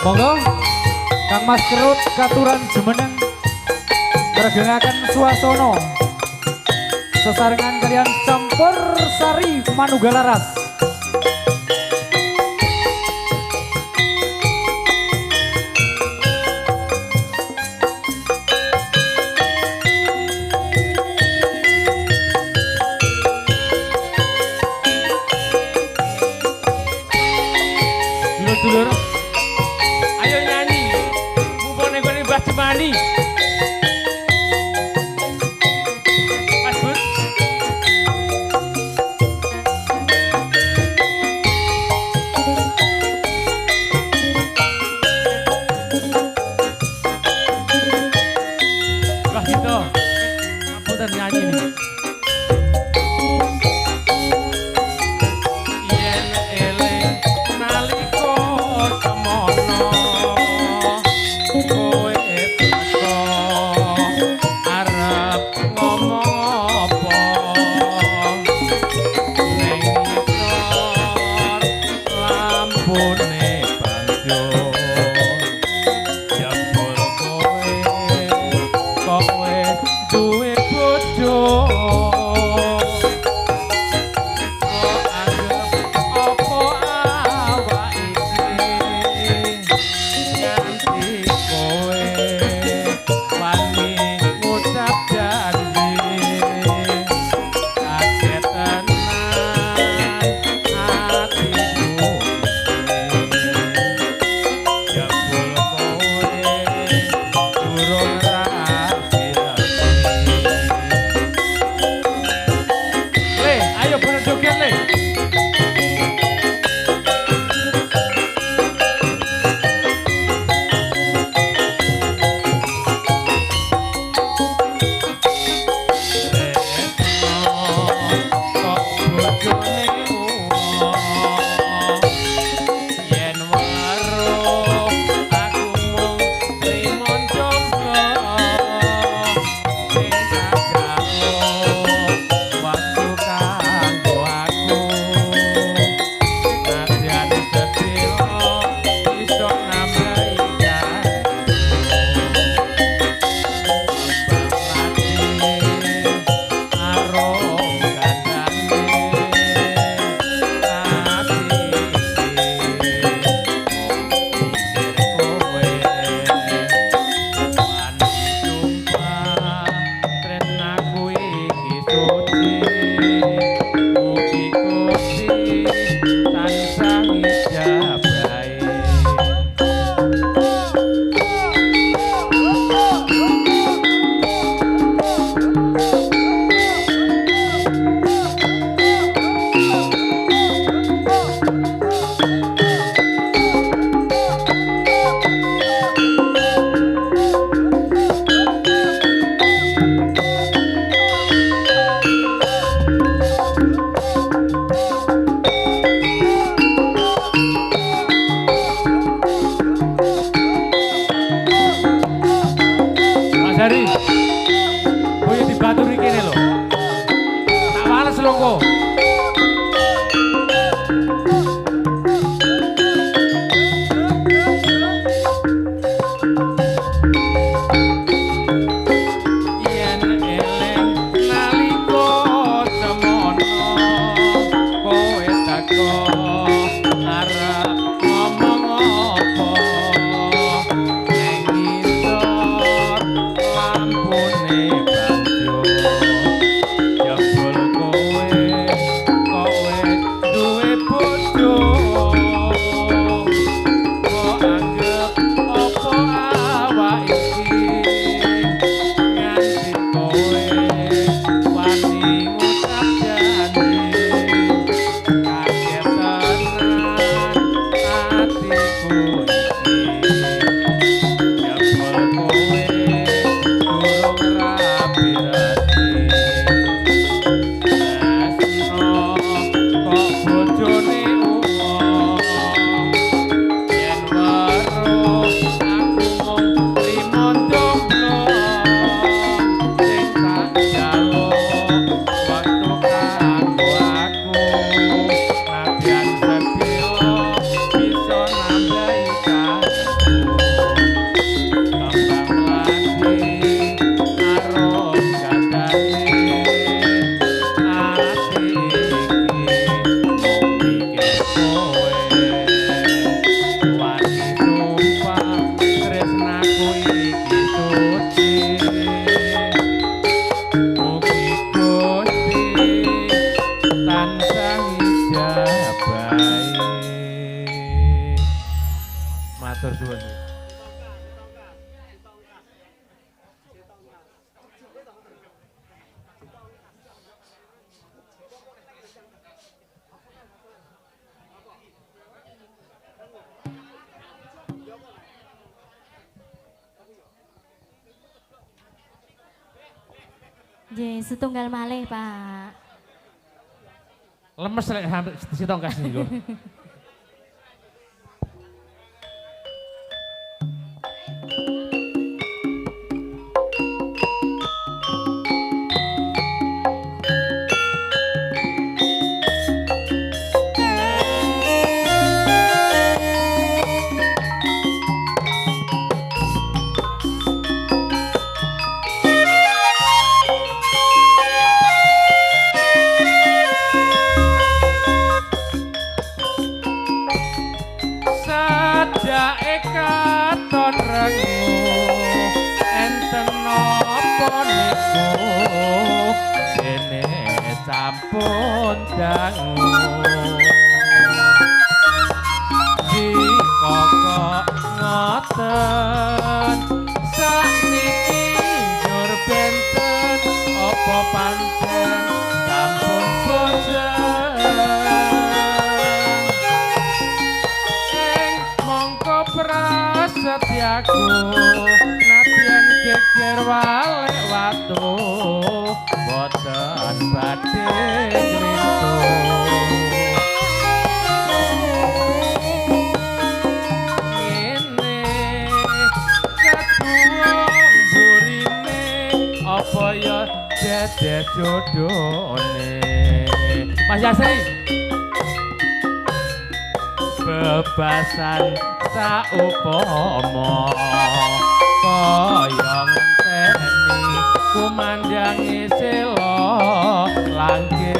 Monggo Kang Mas Kerut katuran jemeneng ngregengaken swasana sesarengan kalian campur sari manunggalaras. Dulur-dulur, ayo nyanyi, mumpung ning kene Mbah Jemani. Mas Bud. Wah gitu, ngapunten nyanyi nih. Yen eling nalika semono kowe teko arep ngomong apa ning ngisor lampune banjur jebul kowe duwe bojo. Ayo pada joget le. Mas Hari, kowe dibaturi kene lho. Tak wales lho kok. Yen eling nalika semono kowe teko arep ngomong apa ning ngisor lampune banjur jebul kowe Nggih, setunggal malih, Pak. Lemes lek hampir sitongkas niku. Sajake katon rengu enten napa niku dene sampun dangu dikokok ngoten sakniki njur benten apa pancen sampun bosen prasetyaku nadyan geger walek watu boten badhe ngrintu ngene ketuwung burine apa ya dede jodone Mas Yasri bebasan saupama kaya ngenteni kumandangi sela langgeng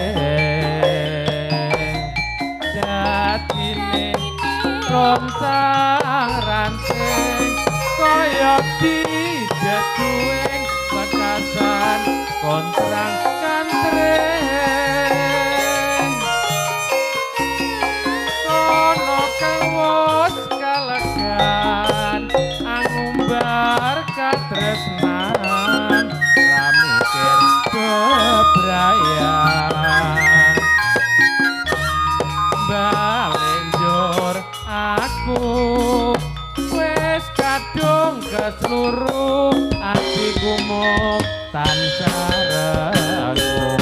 dadine rontang rancing kaya dijeduing bekasan kontrang kantreng kono kang wis kalegan angumbar katresnan ra mikir bebrayan balenjur aku wis kadung keseluruh atiku mung tansah rengkuh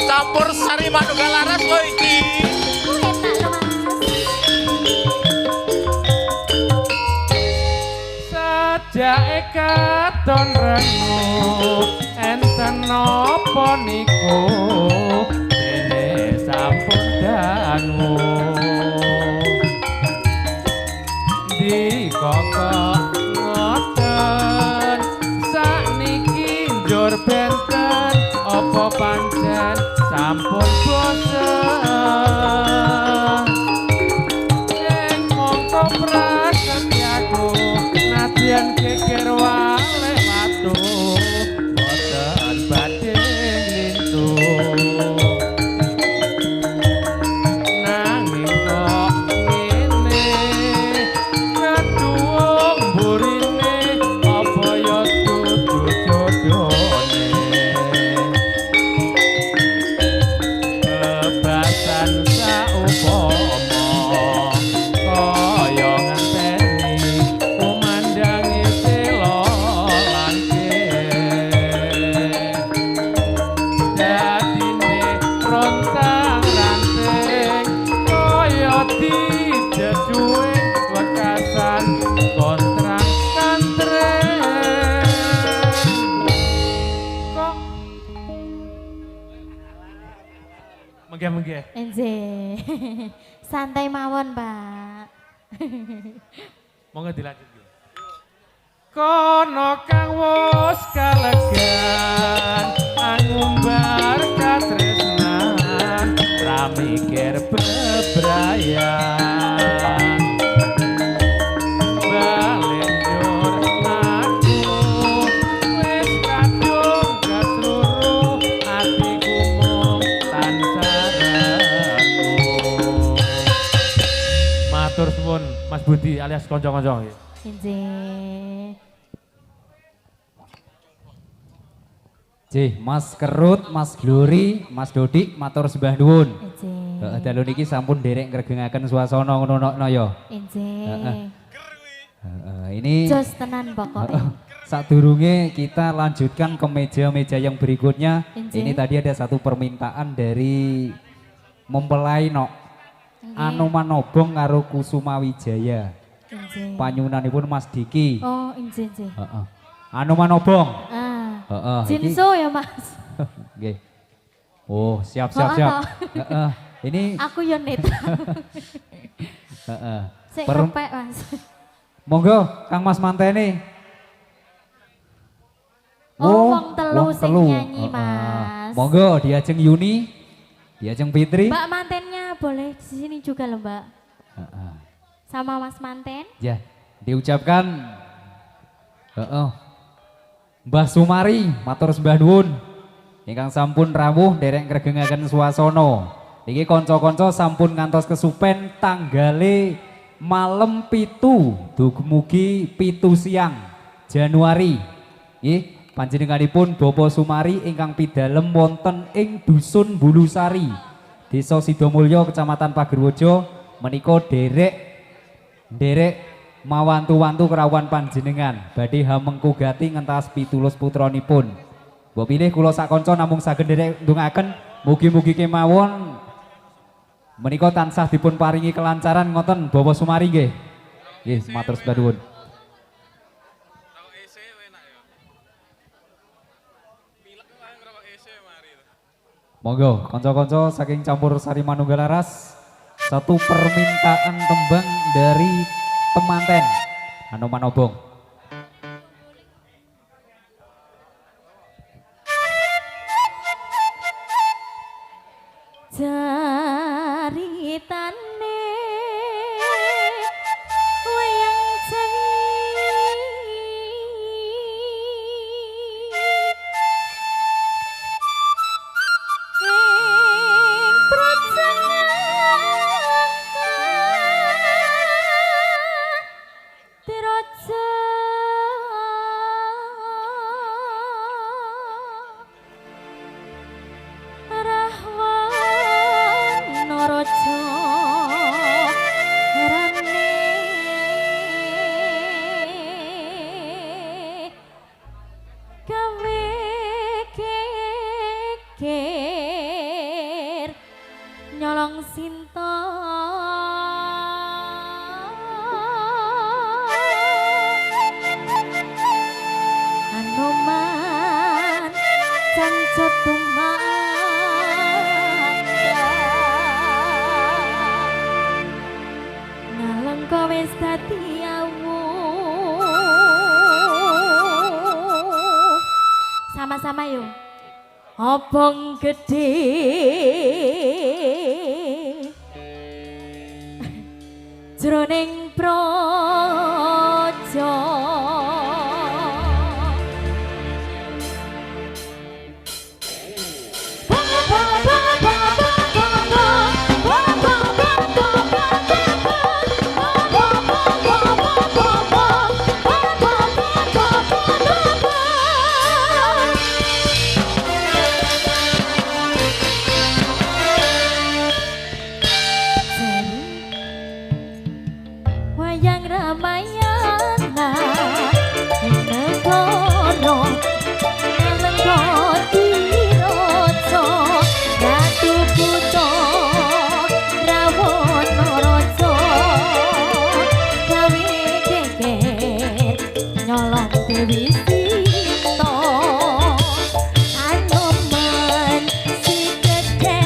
Campur sari manunggal laras lo iki. Sajake katon rengu enten napa niku dene sampun dangu dikokok ngoten sakniki njur benten apa pancen sampun bosen ing mongko prasetyaku nadyan geger walek watu boten badhe nglintu nanging kok ngene ketuwung burine apa ya dudu jodone bebasan saupama kaya ngenteni kumandangi sela langgeng dadine rontang ranting kaya dijeduing wekasan kontrang kantreng kok mengge-mengge Nggih. Santai mawon, Pak. monggo dilanjut nggih. Kono kang wis kalegan angumbar katresnan ra mikir bebrayan balenjur aku wis kadung keseluruh atiku mung tansah rengkuh. Matur suwun Mas Budi alias kanca-kanca nggih. Nggih. Ije, Mas Kerut, Mas Glory, Mas Dodik, matur sembah nuwun. Ije. Dalu niki sampun derek ngregengaken suasana ngono ya. Ije. Ini Jos tenan pokoknya. sadurunge kita lanjutkan ke meja-meja yang berikutnya. Inje. Ini tadi ada satu permintaan dari mempelai no. Anu Manobong karo Kusuma Wijaya. Inje. Panyunanipun Mas Diki. Oh, inje. Heeh. Anu Manobong. Ah. Heeh. Jinso ya Mas. Nggih. Oh, siap. Oh, Heeh. Ini Aku yo net. heeh. Sik kepek Mas. Monggo Kang Mas manteni. Oh, wong telu wong sing telu. nyanyi, Mas. Monggo diajeng Yuni, diajeng Fitri. Mbak mantennya boleh di sini juga loh, Mbak. Heeh. Sama Mas manten. Ya, diucapkan heeh. Mbah Sumari matur sembah nuwun. Ingkang sampun rawuh derek ngregengaken swasana. Iki kanca-kanca sampun ngantos kesupen tanggale malam 7 dumugi 7 siang Januari. Nggih, panjenenganipun Bapak Sumari ingkang pidalem wonten ing Dusun Bulusari, Desa Sidomulyo, Kecamatan Pagerwojo menika derek mawantu-wantu kerawan panjenengan badhe hamengkugati ngentas pitulus putranipun. Mbok pilih kula sak kanca namung saged derek ndongaken mugi-mugi kemawon menika tansah dipun paringi kelancaran ngoten Bapak Sumari nggih. Nggih, matur sembah nuwun. Monggo kanca-kanca saking campur sari manunggal laras satu permintaan tembang dari temanten Anu Manobong. Caritane wayang Jawi ing prajangan Tiraja Naraja rane gawe geger nyolong Sinta Anoman cancot kau wis dadi awu. Sama-sama yuk. Obong gede jroning praja wayang Ramayana ing negara Nalengkoti raja Ratu Buta Rawana raja gawe geger nyolong Dewi Sinta Anoman si gede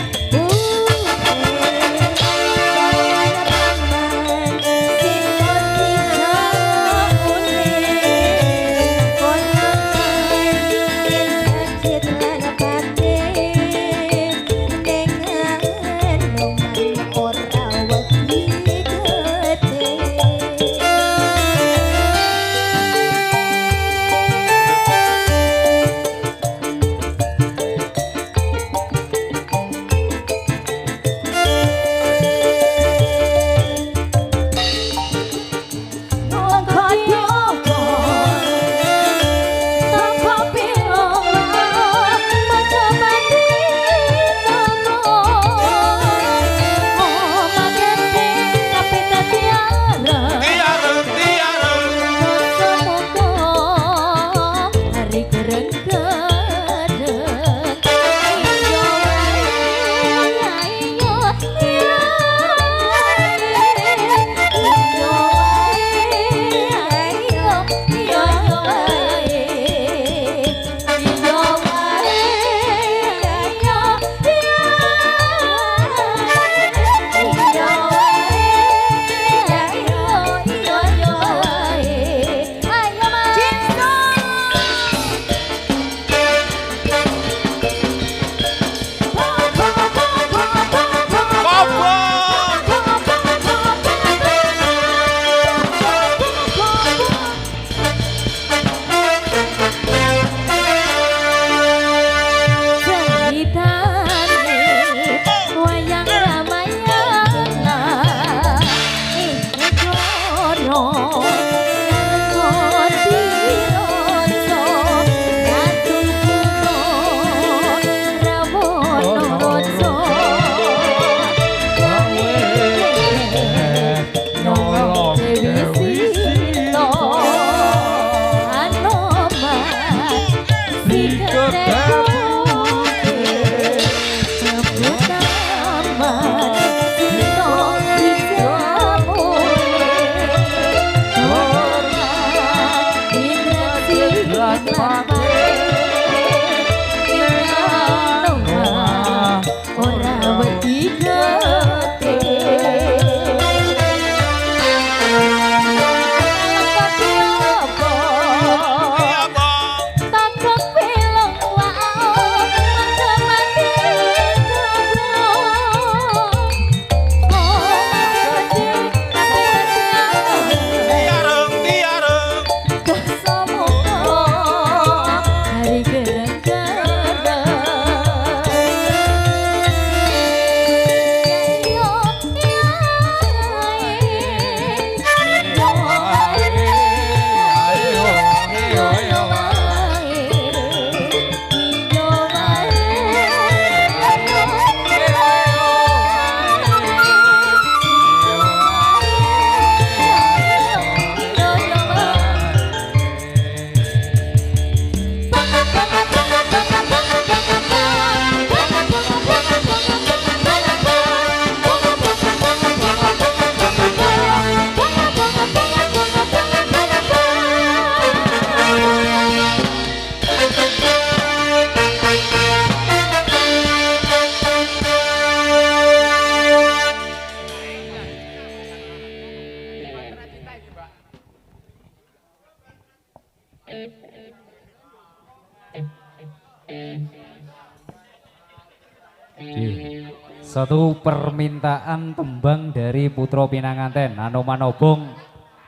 Satu permintaan tembang dari Putra Pinanganten Anoman Obong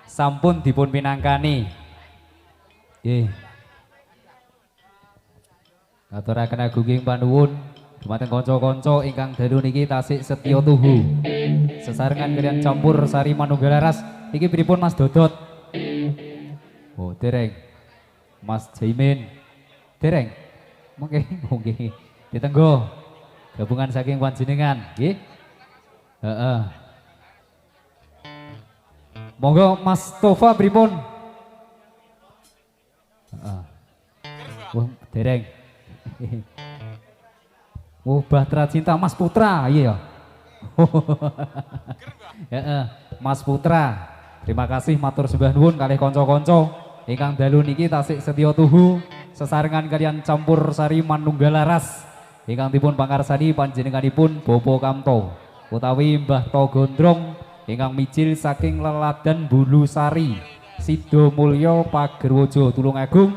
sampun dipun pinangkani. Nggih. Aturaken agunging panuwun dumateng kanca-kanca ingkang dalu niki tasik setya tuhu. Sesarengan kalian campur sari manunggalaras iki pripun Mas Dodot? Oh, dereng. Mas Jaimin. Dereng. Mungkin ditenggo. Gabungan saking panjenengan, nggih. Heeh. Monggo Mas Tova pripun? Heeh. Wah, dereng. Bahtera Cinta Mas Putra, iya. Heeh, Mas Putra. Terima kasih matur sembah nuwun kalih kanca-kanca ingkang dalu niki tasik setya tuhu sesarengan kalian campur sari manunggalaras. Ingkang dipun pangarsani panjenenganipun Bopo Kamto utawi Mbah To Gondrong ingkang mijil saking leladan Bulu Sari Sido Mulyo Pagerwojo Tulungagung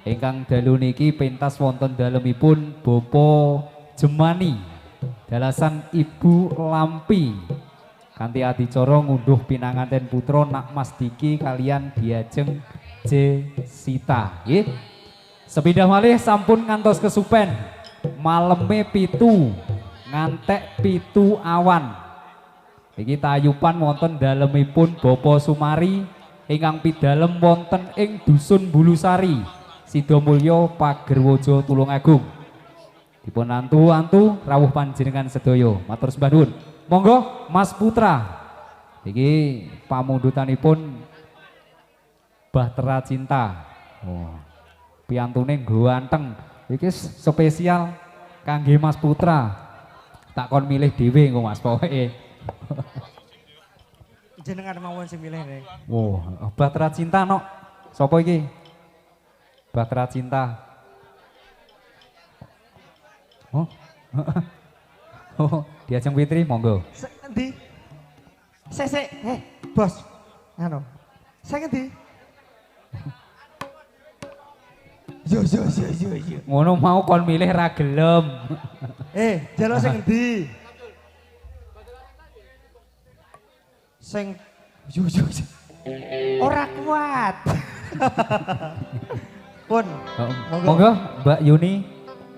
ingkang dalu niki pentas wonten dalemipun Bopo Jemani dalasan Ibu Lampi kanthi adicara ngunduh pinanganten putra Nak Mas Diki kalian Diajeng Jesita nggih. Sepindah malih sampun ngantos kesupen maleme pitu ngantek pitu awan iki tayupan wonten dalemipun Bopo Sumari ingkang pidalem wonten ing Dusun Bulusari Sidomulyo Pagerwojo Tulungagung dipun antu-antu rawuh panjenengan sedaya matur sembah nuwun. Monggo Mas Putra iki pamundutanipun Bahtera Cinta. Oh, piantune ganteng. Iki spesial kangge Mas Putra. Tak kon milih dhewe engko Mas pokoke. Jenengan mawon sing milih nek. Wow, Bahtera Cinta nok. Sapa iki? Bahtera Cinta. Oh. Oh, Diajeng Fitri monggo. Endi? Sik, Bos. Anu. Sing endi? Yo. Ngono mau kon milih ra gelem. Jaluk sing endi? Sing yo. Ora kuat. Pun. Monggo Mbak Yuni.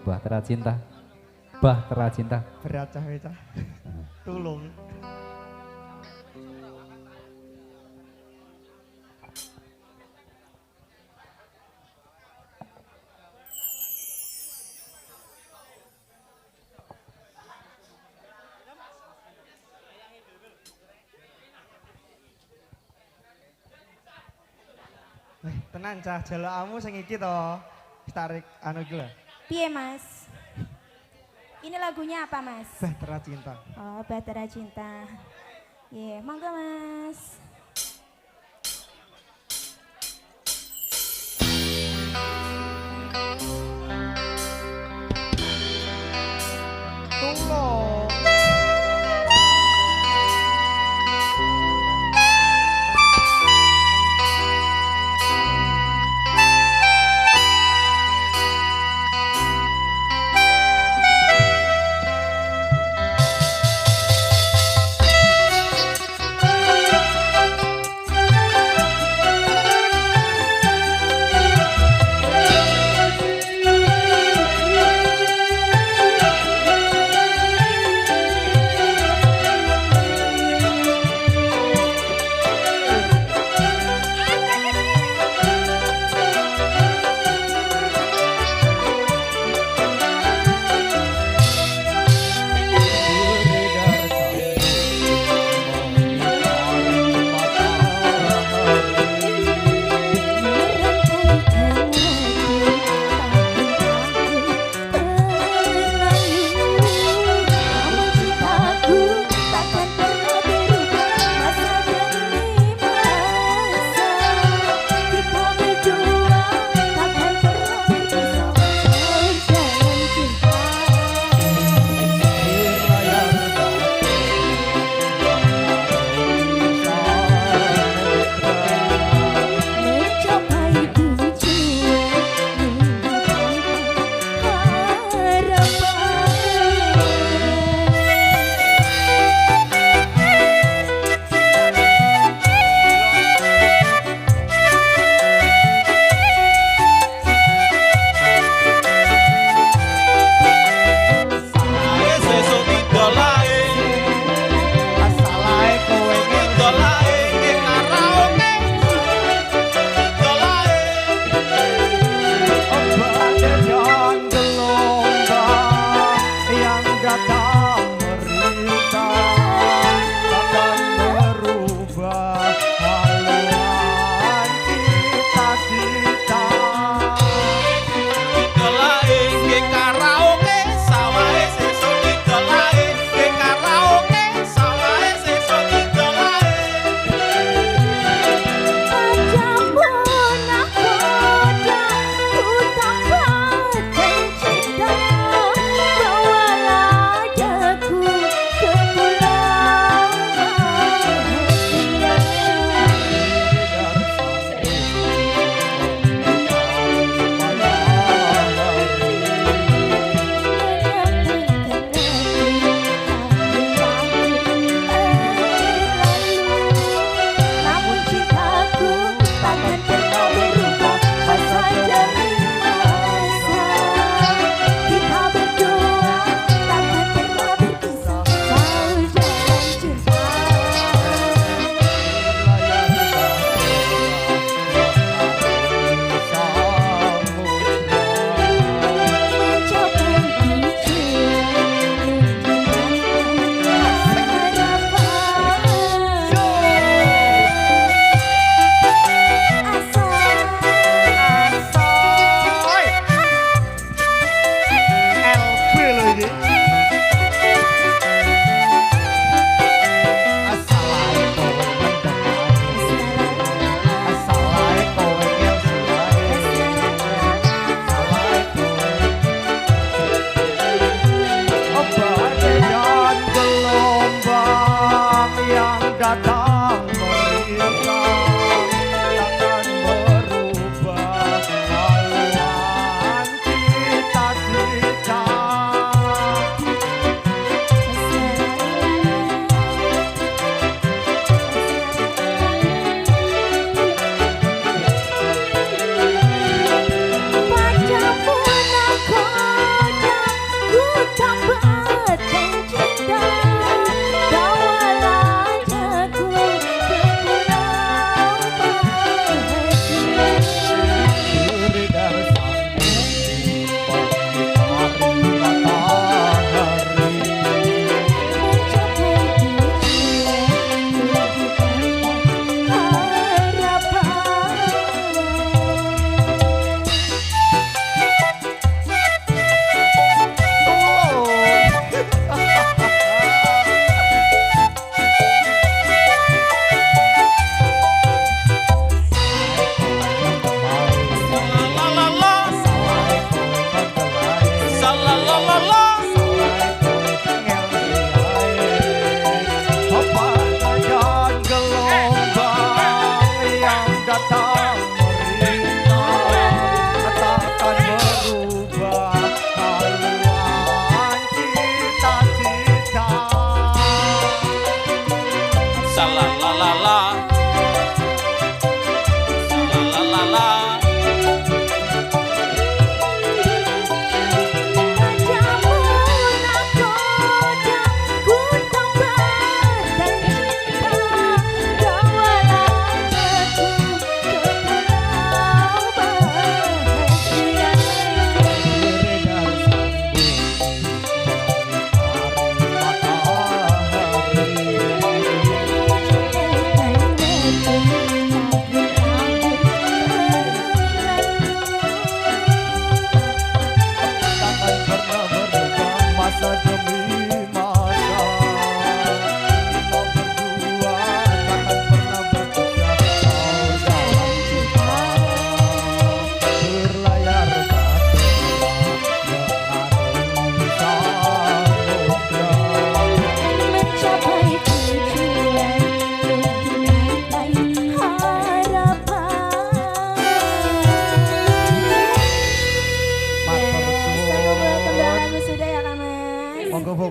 Bahtera Cinta. Bahtera Cinta. Berat cah. Tulung. Tenan cah jalukmu sing iki to. Tarik anu iki lho. Piye Mas? Ini lagunya apa Mas? Bahtera Cinta. Oh, Bahtera Cinta. Iya, monggo Mas. Tulung.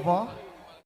apa?